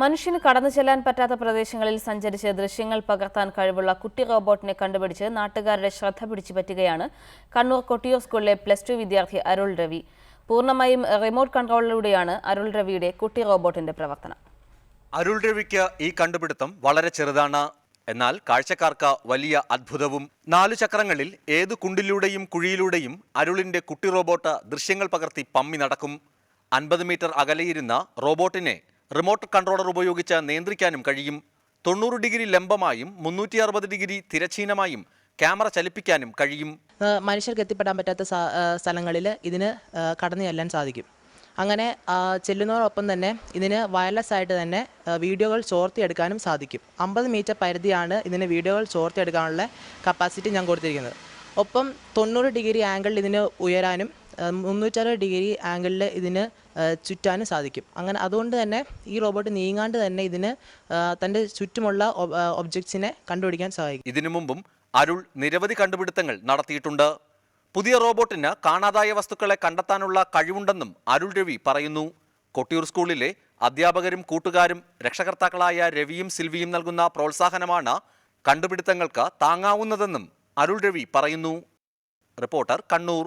മനുഷ്യന് കടന്നു ചെല്ലാൻ പറ്റാത്ത പ്രദേശങ്ങളിൽ സഞ്ചരിച്ച് ദൃശ്യങ്ങൾ പകർത്താൻ കഴിവുള്ള കുട്ടി റോബോട്ടിനെ കണ്ടുപിടിച്ച് നാട്ടുകാരുടെ ശ്രദ്ധ പിടിച്ചുപറ്റുകയാണ് കണ്ണൂർ കൊട്ടിയൂർ സ്കൂളിലെ +2 വിദ്യാർത്ഥി അരുൾ രവി. പൂർണ്ണമായും റിമോട്ട് കൺട്രോളിലൂടെയാണ് അരുൾ രവിയുടെ കുട്ടി റോബോട്ടിന്റെ പ്രവർത്തനം. അരുൾ രവിക്ക് ഈ കണ്ടുപിടുത്തം വളരെ ചെറുതാണ്. എന്നാൽ കാഴ്ചക്കാർക്ക് വലിയ അത്ഭുതവും. 4 ചക്രങ്ങളിൽ ഏതു കുണ്ടിലൂടെയും കുഴിയിലൂടെയും അരുളിന്റെ കുട്ടി റോബോട്ട് ദൃശ്യങ്ങൾ പകർത്തി പമ്മി നടക്കും. 50 മീറ്റർ അകലെയിരുന്ന റോബോട്ടിനെ റിമോട്ട് കൺട്രോളർ ഉപയോഗിച്ച് നിയന്ത്രിക്കാനും കഴിയും. 90 ഡിഗ്രി ലംബമായും 360 ഡിഗ്രി തിരശ്ചീനമായും ക്യാമറ ചലിപ്പിക്കാനും കഴിയും. മനുഷ്യർക്ക് എത്തിപ്പെടാൻ പറ്റാത്ത സ്ഥലങ്ങളിൽ ഇതിന് കടന്നു ചെല്ലാൻ സാധിക്കും. അങ്ങനെ ചെല്ലുന്നതോടൊപ്പം തന്നെ ഇതിന് വയർലെസ് ആയിട്ട് തന്നെ വീഡിയോകൾ ചോർത്തിയെടുക്കാനും സാധിക്കും. 50 മീറ്റർ പരിധിയാണ് ഇതിന് വീഡിയോകൾ ചോർത്തിയെടുക്കാനുള്ള കപ്പാസിറ്റി ഞാൻ കൊടുത്തിരിക്കുന്നത്. ഒപ്പം 90 ഡിഗ്രി ആംഗിളിൽ ഇതിന് ഉയരാനും 360 ഡിഗ്രി ആംഗിളിൽ ഇതിന് ചുറ്റാനും സാധിക്കും. അങ്ങനെ അതുകൊണ്ട് തന്നെ ഈ റോബോട്ട് നീങ്ങാണ്ട് തന്നെ ഇതിന് തൻ്റെ ചുറ്റുമുള്ള ഒബ്ജക്ട്സിനെ കണ്ടുപിടിക്കാൻ സാധിക്കും. ഇതിനു മുമ്പും അരുൾ നിരവധി കണ്ടുപിടുത്തങ്ങൾ നടത്തിയിട്ടുണ്ട്. പുതിയ റോബോട്ടിന് കാണാതായ വസ്തുക്കളെ കണ്ടെത്താനുള്ള കഴിവുണ്ടെന്നും അരുൾ രവി പറയുന്നു. കൊട്ടിയൂർ സ്കൂളിലെ അധ്യാപകരും കൂട്ടുകാരും രക്ഷകർത്താക്കളായ രവിയും സിൽവിയും നൽകുന്ന പ്രോത്സാഹനമാണ് കണ്ടുപിടുത്തങ്ങൾക്ക് താങ്ങാവുന്നതെന്നും അരുൾ രവി പറയുന്നു. റിപ്പോർട്ടർ, കണ്ണൂർ.